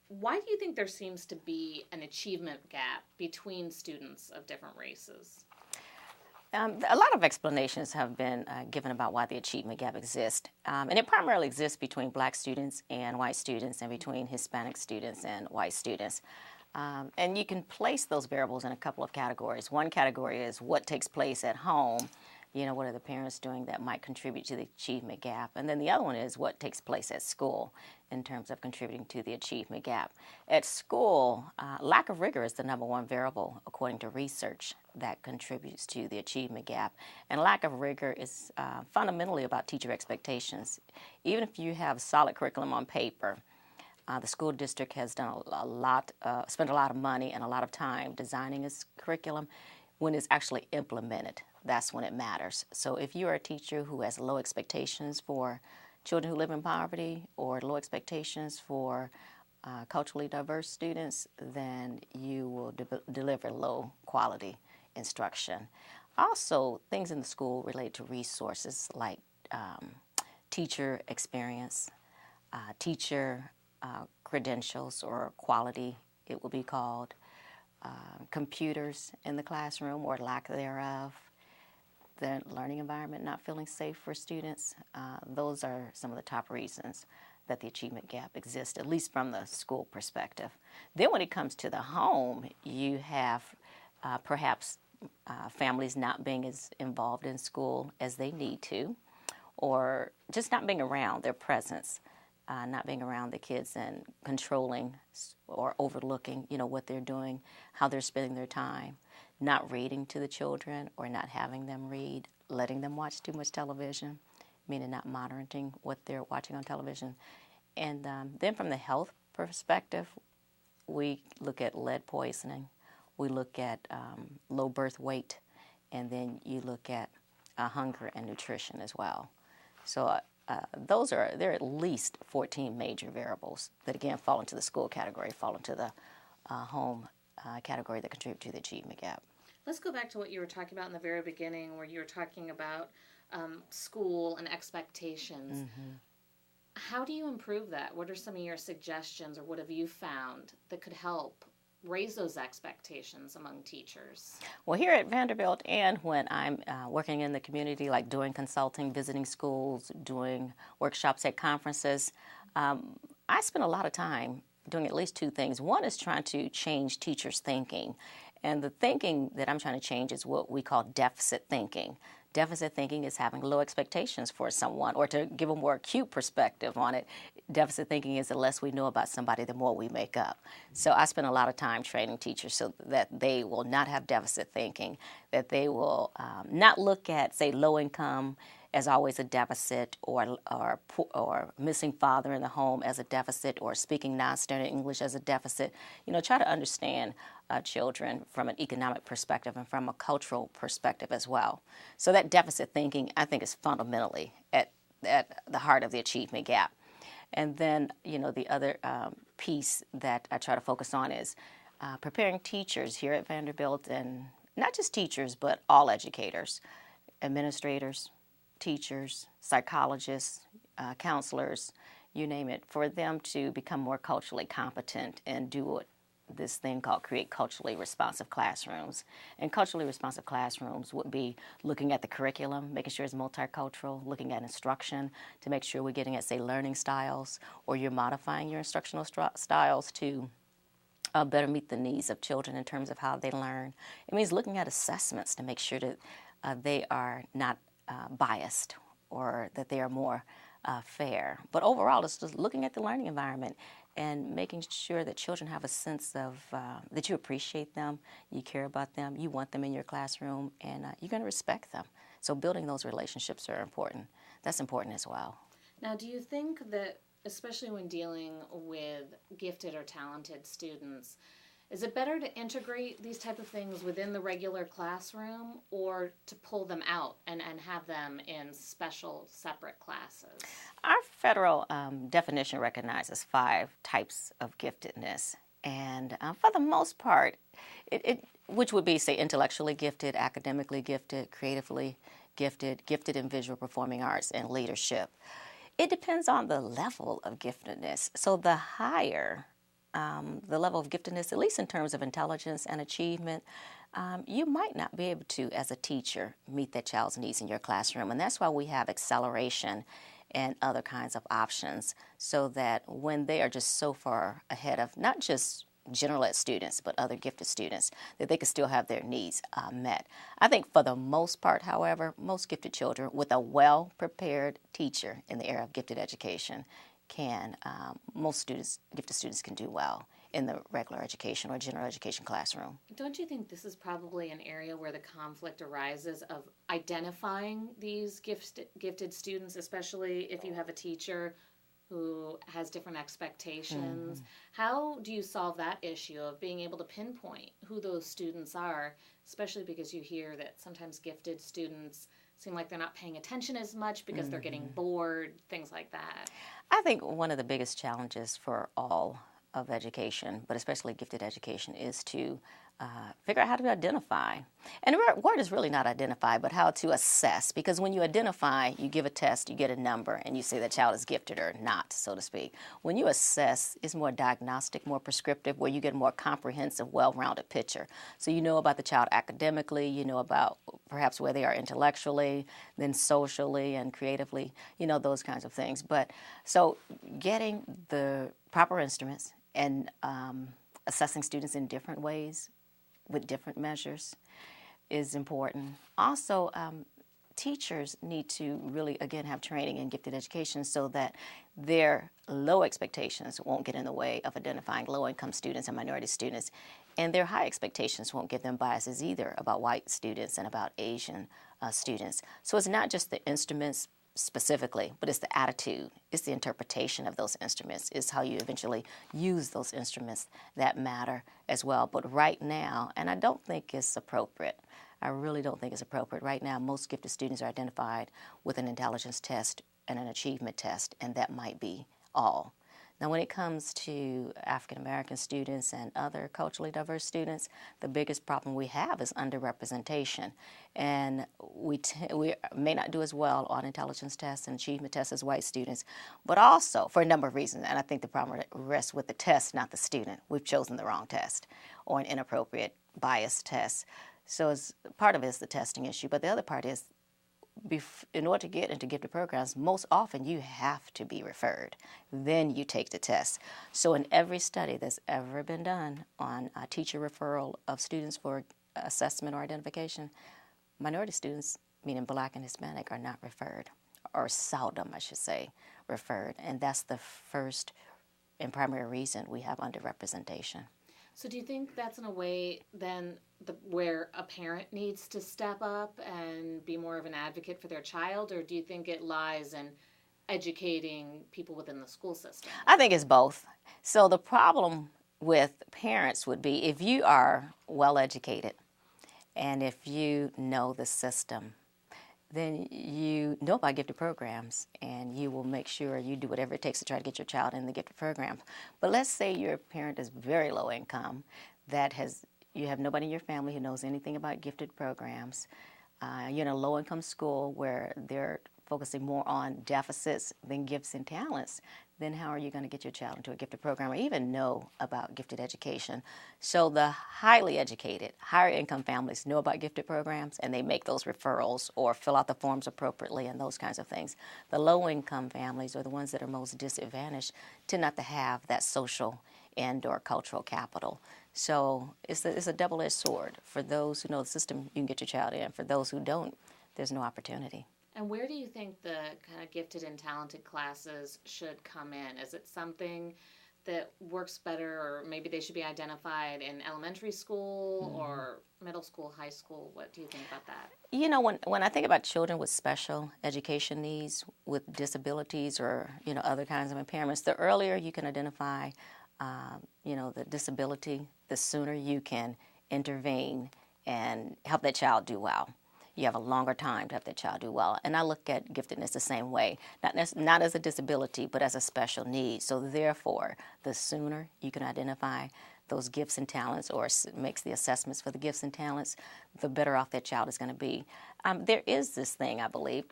why do you think there seems to be an achievement gap between students of different races? A lot of explanations have been given about why the achievement gap exists. And it primarily exists between black students and white students and between Hispanic students and white students. And you can place those variables in a couple of categories. One category is what takes place at home. You know, what are the parents doing that might contribute to the achievement gap? And then the other one is what takes place at school in terms of contributing to the achievement gap. At school, lack of rigor is the number one variable, according to research, that contributes to the achievement gap. And lack of rigor is fundamentally about teacher expectations. Even if you have solid curriculum on paper, the school district has done spent a lot of money and a lot of time designing its curriculum. When it's actually implemented, that's when it matters. So if you are a teacher who has low expectations for children who live in poverty or low expectations for culturally diverse students, then you will deliver low quality instruction. Also, things in the school relate to resources like teacher experience, teacher credentials or quality, it will be called, computers in the classroom or lack thereof, the learning environment not feeling safe for students. Those are some of the top reasons that the achievement gap exists, at least from the school perspective. Then when it comes to the home, you have perhaps families not being as involved in school as they need to, or just not being around, their presence. Not being around the kids and controlling or overlooking, you know, what they're doing, how they're spending their time, not reading to the children or not having them read, letting them watch too much television, meaning not monitoring what they're watching on television. And then from the health perspective, we look at lead poisoning, we look at low birth weight, and then you look at hunger and nutrition as well. So there are at least 14 major variables that, again, fall into the school category, fall into the home category that contribute to the achievement gap. Let's go back to what you were talking about in the very beginning, where you were talking about school and expectations. Mm-hmm. How do you improve that? What are some of your suggestions, or what have you found that could help raise those expectations among teachers? Well, here at Vanderbilt, and when I'm working in the community, like doing consulting, visiting schools, doing workshops at conferences, I spend a lot of time doing at least two things. One is trying to change teachers' thinking. And the thinking that I'm trying to change is what we call deficit thinking. Deficit thinking is having low expectations for someone, or to give a more acute perspective on it, deficit thinking is the less we know about somebody, the more we make up. So I spend a lot of time training teachers so that they will not have deficit thinking, that they will not look at, say, low income as always a deficit, or missing father in the home as a deficit, or speaking non-standard English as a deficit. You know, try to understand children from an economic perspective and from a cultural perspective as well. So that deficit thinking, I think, is fundamentally at the heart of the achievement gap. And then, you know, the other piece that I try to focus on is preparing teachers here at Vanderbilt, and not just teachers, but all educators, administrators, teachers, psychologists, counselors, you name it, for them to become more culturally competent and do this thing called create culturally responsive classrooms. And culturally responsive classrooms would be looking at the curriculum, making sure it's multicultural, looking at instruction to make sure we're getting at, say, learning styles, or you're modifying your instructional styles to better meet the needs of children in terms of how they learn. It means looking at assessments to make sure that they are not biased, or that they are more fair. But overall, it's just looking at the learning environment and making sure that children have a sense of that you appreciate them, you care about them, you want them in your classroom, and you're going to respect them. So building those relationships are important. That's important as well. Now, do you think that, especially when dealing with gifted or talented students, is it better to integrate these type of things within the regular classroom, or to pull them out and have them in special, separate classes? Our federal definition recognizes 5 types of giftedness. And for the most part, which would be, say, intellectually gifted, academically gifted, creatively gifted, gifted in visual performing arts, and leadership. It depends on the level of giftedness. So the higher the level of giftedness, at least in terms of intelligence and achievement, you might not be able to, as a teacher, meet that child's needs in your classroom. And that's why we have acceleration and other kinds of options, so that when they are just so far ahead of not just general ed students, but other gifted students, that they can still have their needs met. I think for the most part, however, most gifted children with a well-prepared teacher in the area of gifted education can, most students, gifted students can do well in the regular education or general education classroom. Don't you think this is probably an area where the conflict arises of identifying these gifted students, especially if you have a teacher who has different expectations? How do you solve that issue of being able to pinpoint who those students are, especially because you hear that sometimes gifted students seem like they're not paying attention as much because they're getting bored, things like that? I think one of the biggest challenges for all of education, but especially gifted education, is to figure out how to identify. And the word is really not identify, but how to assess. Because when you identify, you give a test, you get a number, and you say the child is gifted or not, so to speak. When you assess, it's more diagnostic, more prescriptive, where you get a more comprehensive, well-rounded picture. So you know about the child academically, you know about perhaps where they are intellectually, then socially and creatively, you know, those kinds of things. But so getting the proper instruments and assessing students in different ways with different measures is important. Also, teachers need to really, again, have training in gifted education so that their low expectations won't get in the way of identifying low-income students and minority students, and their high expectations won't give them biases either about white students and about Asian students. So it's not just the instruments specifically, but it's the attitude, it's the interpretation of those instruments, it's how you eventually use those instruments that matter as well. But right now, and I don't think it's appropriate, I really don't think it's appropriate. Right now, most gifted students are identified with an intelligence test and an achievement test, and that might be all. Now, when it comes to African American students and other culturally diverse students, the biggest problem we have is underrepresentation. And we may not do as well on intelligence tests and achievement tests as white students, but also for a number of reasons. And I think the problem rests with the test, not the student. We've chosen the wrong test or an inappropriate biased test. So part of it is the testing issue, but the other part is in order to get into gifted programs, most often you have to be referred. Then you take the test. So in every study that's ever been done on teacher referral of students for assessment or identification, minority students, meaning Black and Hispanic, are not referred, or seldom, I should say, referred. And that's the first and primary reason we have underrepresentation. So do you think that's in a way then where a parent needs to step up and be more of an advocate for their child, or do you think it lies in educating people within the school system? I think it's both. So the problem with parents would be if you are well educated and if you know the system, then you know about gifted programs and you will make sure you do whatever it takes to try to get your child in the gifted program. But let's say your parent is very low income, you have nobody in your family who knows anything about gifted programs. You're in a low income school where they're focusing more on deficits than gifts and talents. Then how are you going to get your child into a gifted program or even know about gifted education? So the highly educated, higher income families know about gifted programs and they make those referrals or fill out the forms appropriately and those kinds of things. The low income families, or the ones that are most disadvantaged, tend not to have that social and or cultural capital. So it's a double-edged sword. For those who know the system, you can get your child in. For those who don't, there's no opportunity. And where do you think the kind of gifted and talented classes should come in? Is it something that works better, or maybe they should be identified in elementary school or middle school, high school? What do you think about that? You know, when I think about children with special education needs, with disabilities or, other kinds of impairments, the earlier you can identify, the disability, the sooner you can intervene and help that child do well. You have a longer time to help that child do well. And I look at giftedness the same way, not as a disability, but as a special need. So therefore, the sooner you can identify those gifts and talents or makes the assessments for the gifts and talents, the better off that child is going to be. There is this thing, I believe,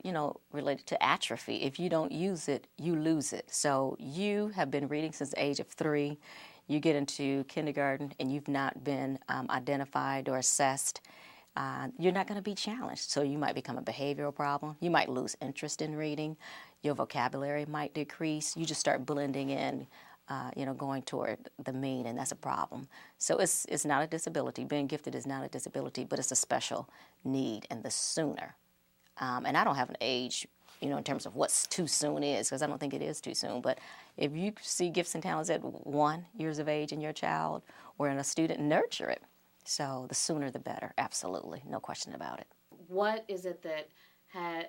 related to atrophy. If you don't use it, you lose it. So you have been reading since the age of 3. You get into kindergarten and you've not been identified or assessed, you're not going to be challenged. So you might become a behavioral problem. You might lose interest in reading. Your vocabulary might decrease. You just start blending in, going toward the mean, and that's a problem. So it's not a disability. Being gifted is not a disability, but it's a special need, and the sooner. And I don't have an age, in terms of what's too soon is, because I don't think it is too soon. But if you see gifts and talents at 1 year of age in your child or in a student, nurture it. So the sooner the better, absolutely, no question about it. What is it that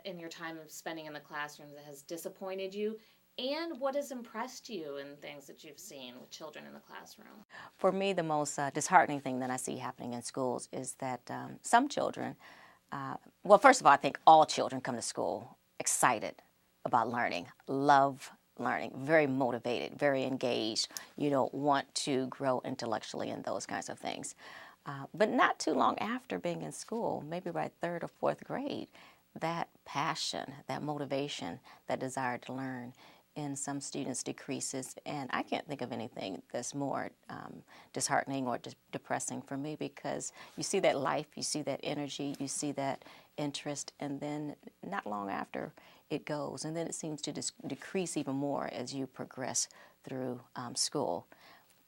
in your time of spending in the classroom that has disappointed you, and what has impressed you in things that you've seen with children in the classroom? For me, the most disheartening thing that I see happening in schools is that some children, well, first of all, I think all children come to school excited about learning, love learning, very motivated, very engaged, want to grow intellectually and those kinds of things. But not too long after being in school, maybe by 3rd or 4th grade, that passion, that motivation, that desire to learn in some students decreases. And I can't think of anything that's more disheartening or depressing for me, because you see that life, you see that energy, you see that interest, and then not long after it goes. And then it seems to decrease even more as you progress through school.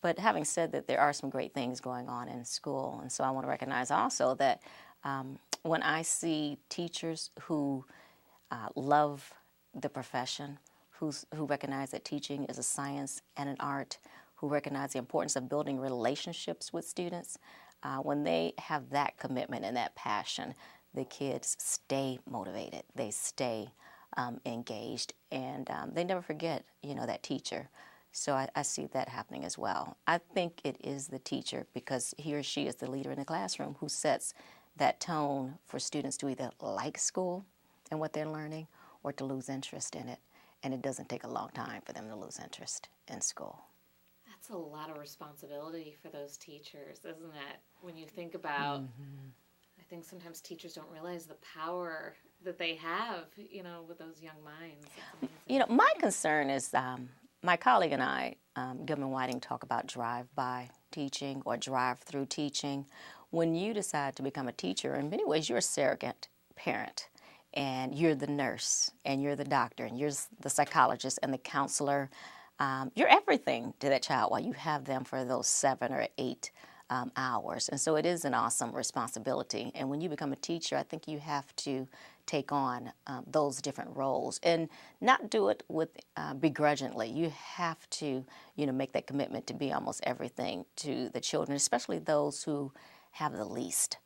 But having said that, there are some great things going on in school. And so I want to recognize also that when I see teachers who love the profession, who recognize that teaching is a science and an art, who recognize the importance of building relationships with students, when they have that commitment and that passion, the kids stay motivated, they stay engaged, and they never forget, that teacher. So I see that happening as well. I think it is the teacher, because he or she is the leader in the classroom, who sets that tone for students to either like school and what they're learning or to lose interest in it. And it doesn't take a long time for them to lose interest in school. That's a lot of responsibility for those teachers, isn't it? When you think about, I think sometimes teachers don't realize the power that they have, with those young minds. My concern is my colleague and I, Gilman Whiting, talk about drive-by teaching or drive-through teaching. When you decide to become a teacher, in many ways you're a surrogate parent, and you're the nurse, and you're the doctor, and you're the psychologist and the counselor. You're everything to that child while you have them for those 7 or 8 hours. And so it is an awesome responsibility. And when you become a teacher, I think you have to take on those different roles and not do it with begrudgingly. You have to, make that commitment to be almost everything to the children, especially those who have the least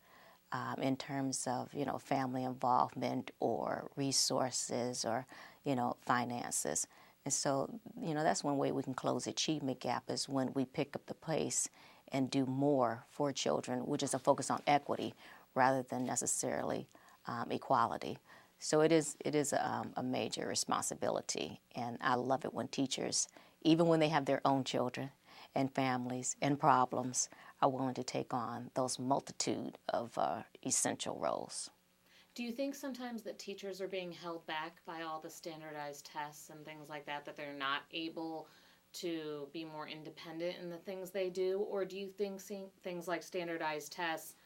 in terms of, family involvement or resources or, finances. And so, that's one way we can close the achievement gap, is when we pick up the pace and do more for children, which is a focus on equity rather than necessarily equality. So it is a major responsibility, and I love it when teachers, even when they have their own children and families and problems, are willing to take on those multitude of essential roles. Do you think sometimes that teachers are being held back by all the standardized tests and things like that they're not able to be more independent in the things they do? Or do you think seeing things like standardized tests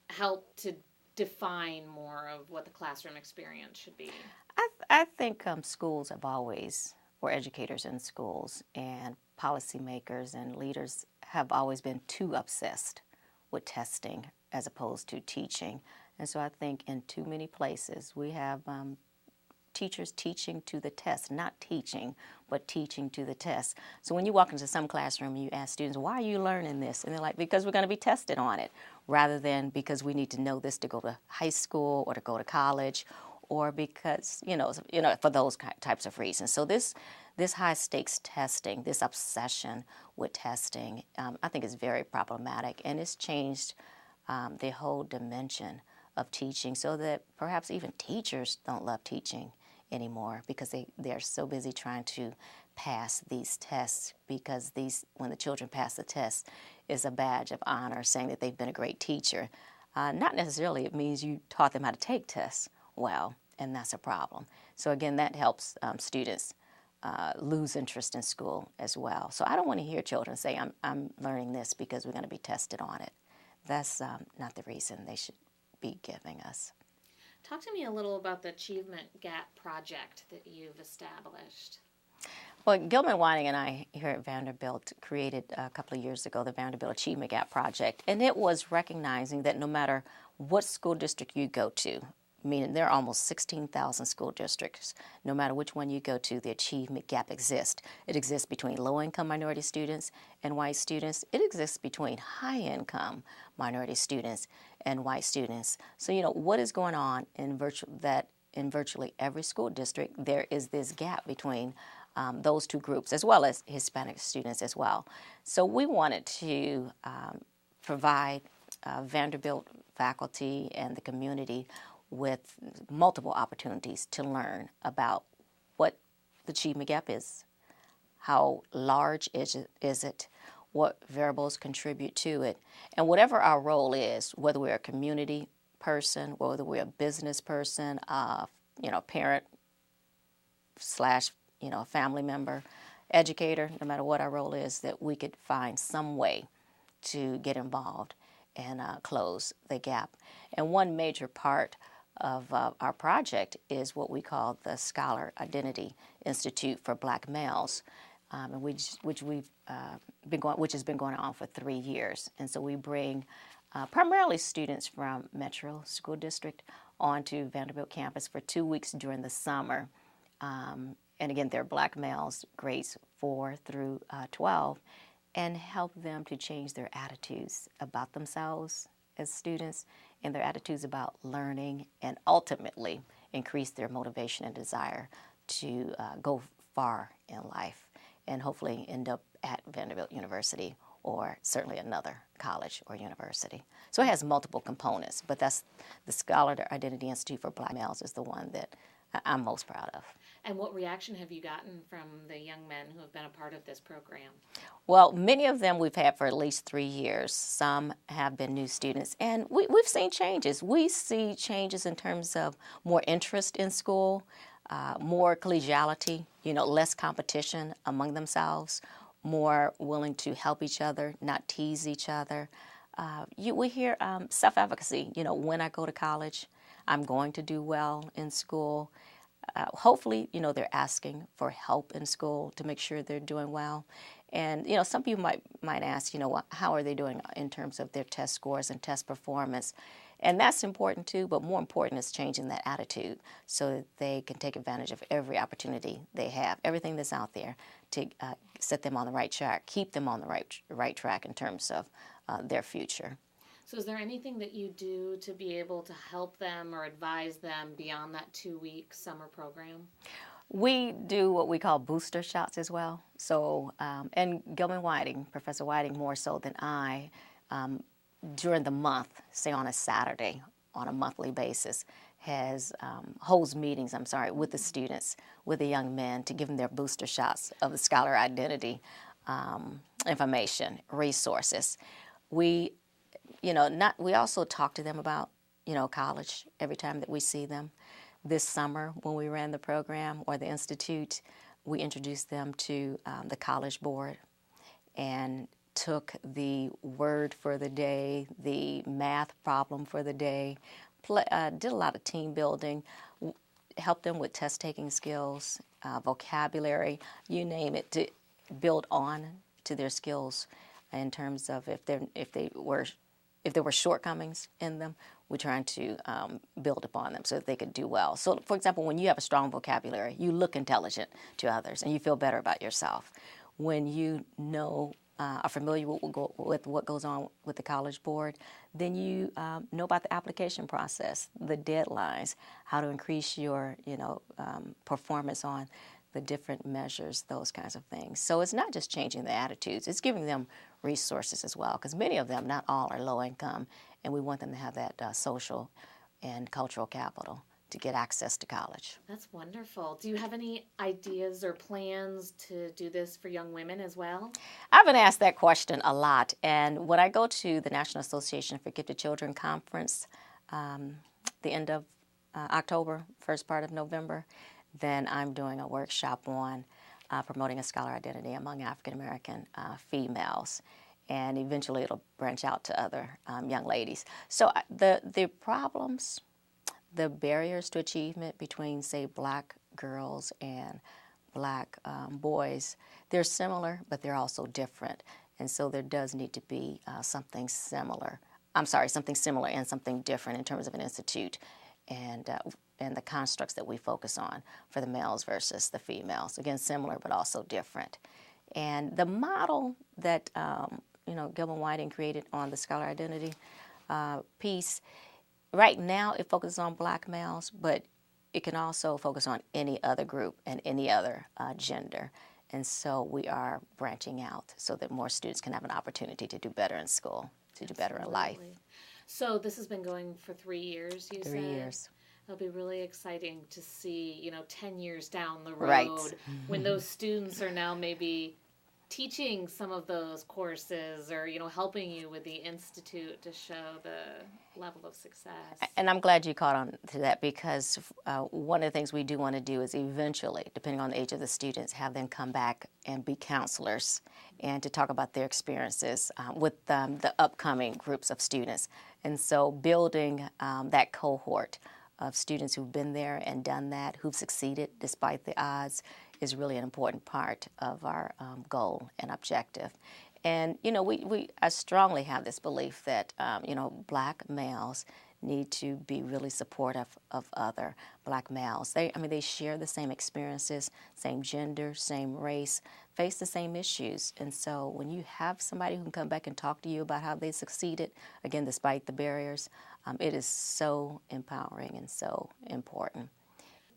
help to define more of what the classroom experience should be? I think schools have always, or educators in schools and policymakers and leaders have always been too obsessed with testing as opposed to teaching. And so I think in too many places we have teachers teaching to the test, not teaching, but teaching to the test. So when you walk into some classroom and you ask students, why are you learning this? And they're like, because we're going to be tested on it, rather than because we need to know this to go to high school or to go to college, or because, for those types of reasons. So this high-stakes testing, this obsession with testing, I think is very problematic, and it's changed the whole dimension of teaching, so that perhaps even teachers don't love teaching anymore, because they're so busy trying to pass these tests, because when the children pass the test, is a badge of honor saying that they've been a great teacher. Not necessarily it means you taught them how to take tests well, and that's a problem. So again, that helps students lose interest in school as well. So I don't want to hear children say, I'm learning this because we're going to be tested on it. That's not the reason they should be giving us. Talk to me a little about the Achievement Gap project that you've established. Well, Gilman Whiting and I here at Vanderbilt created a couple of years ago the Vanderbilt Achievement Gap Project, and it was recognizing that no matter what school district you go to, meaning there are almost 16,000 school districts, no matter which one you go to, the achievement gap exists. It exists between low-income minority students and white students. It exists between high-income minority students and white students. So, what is going on in virtually every school district, there is this gap between those two groups, as well as Hispanic students as well. So we wanted to provide Vanderbilt faculty and the community with multiple opportunities to learn about what the achievement gap is, how large is it, what variables contribute to it, and whatever our role is, whether we're a community person, whether we're a business person, parent slash family member, educator, no matter what our role is, that we could find some way to get involved and close the gap. And one major part of our project is what we call the Scholar Identity Institute for Black Males, which has been going on for 3 years. And so we bring primarily students from Metro School District onto Vanderbilt campus for 2 weeks during the summer. And again, they're black males, grades 4 through 12, and help them to change their attitudes about themselves as students and their attitudes about learning, and ultimately increase their motivation and desire to go far in life and hopefully end up at Vanderbilt University or certainly another college or university. So it has multiple components, but that's the Scholar Identity Institute for Black Males is the one that I'm most proud of. And what reaction have you gotten from the young men who have been a part of this program? Well, many of them we've had for at least 3 years. Some have been new students, and we've seen changes. We see changes in terms of more interest in school, more collegiality, less competition among themselves, more willing to help each other, not tease each other. We hear self-advocacy. When I go to college, I'm going to do well in school. Hopefully, they're asking for help in school to make sure they're doing well. And, some people might ask, how are they doing in terms of their test scores and test performance? And that's important too, but more important is changing that attitude so that they can take advantage of every opportunity they have, everything that's out there to set them on the right track, keep them on the right track in terms of their future. So is there anything that you do to be able to help them or advise them beyond that 2-week summer program? We do what we call booster shots as well. So, and Gilman Whiting, Professor Whiting more so than I, during the month, say on a Saturday, on a monthly basis, holds meetings, with the students, with the young men to give them their booster shots of the Scholar Identity information, resources. We also talk to them about, college every time that we see them. This summer, when we ran the program or the institute, we introduced them to the College Board and took the word for the day, the math problem for the day, did a lot of team building, helped them with test-taking skills, vocabulary, you name it, to build on to their skills in terms of if there were shortcomings in them, we're trying to build upon them so that they could do well. So, for example, when you have a strong vocabulary, you look intelligent to others and you feel better about yourself. When you are familiar with what goes on with the College Board, then you know about the application process, the deadlines, how to increase your performance on the different measures, those kinds of things. So it's not just changing the attitudes, it's giving them resources as well, because many of them, not all, are low income, and we want them to have that social and cultural capital to get access to college. That's wonderful. Do you have any ideas or plans to do this for young women as well? I've been asked that question a lot, and when I go to the National Association for Gifted Children conference, the end of October, first part of November, then I'm doing a workshop on promoting a scholar identity among African American females. And eventually it'll branch out to other young ladies. So the problems, the barriers to achievement between, say, black girls and black boys, they're similar, but they're also different. And so there does need to be something similar and something different in terms of an institute and the constructs that we focus on for the males versus the females. Again, similar, but also different. And the model that Gilman Whiting created on the scholar identity piece, right now it focuses on black males, but it can also focus on any other group and any other gender. And so we are branching out so that more students can have an opportunity to do better in school, to do better in life. So this has been going for 3 years, you said? 3 years. It'll be really exciting to see, 10 years down the road, right. when those students are now maybe teaching some of those courses or, helping you with the institute to show the level of success. And I'm glad you caught on to that, because one of the things we do want to do is eventually, depending on the age of the students, have them come back and be counselors and to talk about their experiences with the upcoming groups of students. And so building that cohort of students who've been there and done that, who've succeeded despite the odds, is really an important part of our goal and objective. And, I strongly have this belief that, black males need to be really supportive of other black males. They share the same experiences, same gender, same race, face the same issues. And so when you have somebody who can come back and talk to you about how they succeeded, again, despite the barriers, it is so empowering and so important.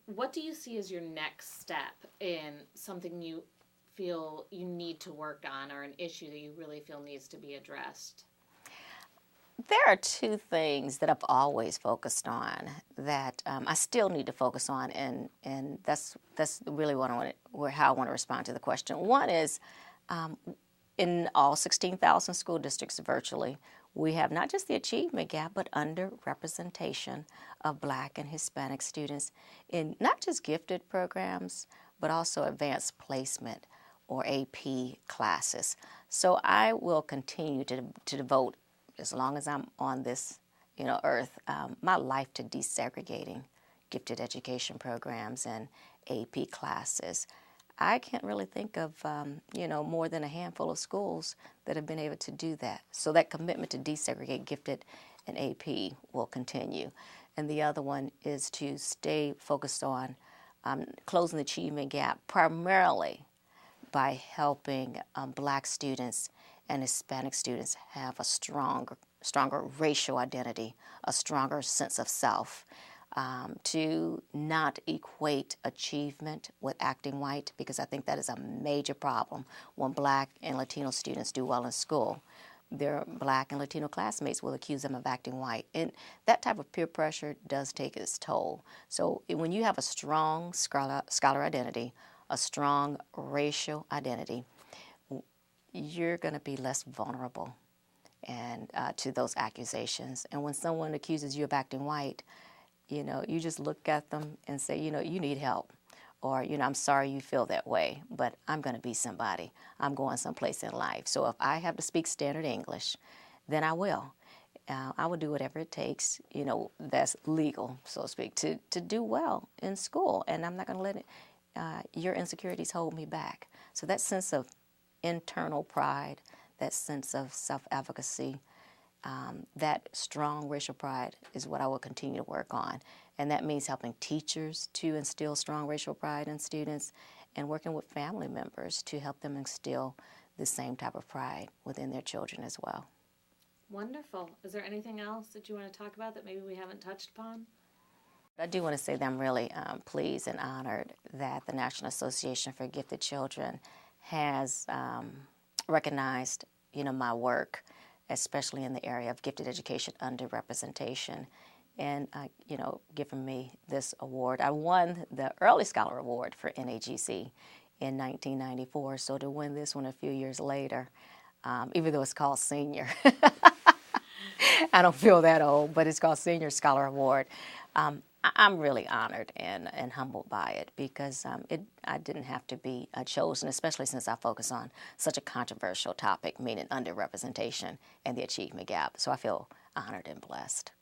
What do you see as your next step in something you feel you need to work on, or an issue that you really feel needs to be addressed? There are two things that I've always focused on that I still need to focus on, and that's really how I want to respond to the question. One is, in all 16,000 school districts virtually, we have not just the achievement gap, but underrepresentation of Black and Hispanic students in not just gifted programs, but also advanced placement or AP classes. So I will continue to devote, as long as I'm on this earth, my life to desegregating gifted education programs and AP classes. I can't really think of, more than a handful of schools that have been able to do that. So that commitment to desegregate gifted and AP will continue. And the other one is to stay focused on closing the achievement gap, primarily by helping Black students and Hispanic students have a stronger racial identity, a stronger sense of self. To not equate achievement with acting white, because I think that is a major problem when Black and Latino students do well in school. Their Black and Latino classmates will accuse them of acting white, and that type of peer pressure does take its toll. So when you have a strong scholar identity, a strong racial identity, you're going to be less vulnerable and to those accusations. And when someone accuses you of acting white, you just look at them and say, you need help. Or, I'm sorry you feel that way, but I'm going to be somebody. I'm going someplace in life. So if I have to speak standard English, then I will. I will do whatever it takes, that's legal, so to speak, to do well in school. And I'm not going to let your insecurities hold me back. So that sense of internal pride, that sense of self-efficacy, that strong racial pride is what I will continue to work on. And that means helping teachers to instill strong racial pride in students and working with family members to help them instill the same type of pride within their children as well. Wonderful. Is there anything else that you want to talk about that maybe we haven't touched upon? I do want to say that I'm really pleased and honored that the National Association for Gifted Children has recognized, my work, especially in the area of gifted education underrepresentation, and given me this award. I won the Early Scholar Award for NAGC in 1994, so to win this one a few years later, even though it's called Senior, I don't feel that old, but it's called Senior Scholar Award. I'm really honored and humbled by it because I didn't have to be chosen, especially since I focus on such a controversial topic, meaning underrepresentation and the achievement gap. So I feel honored and blessed.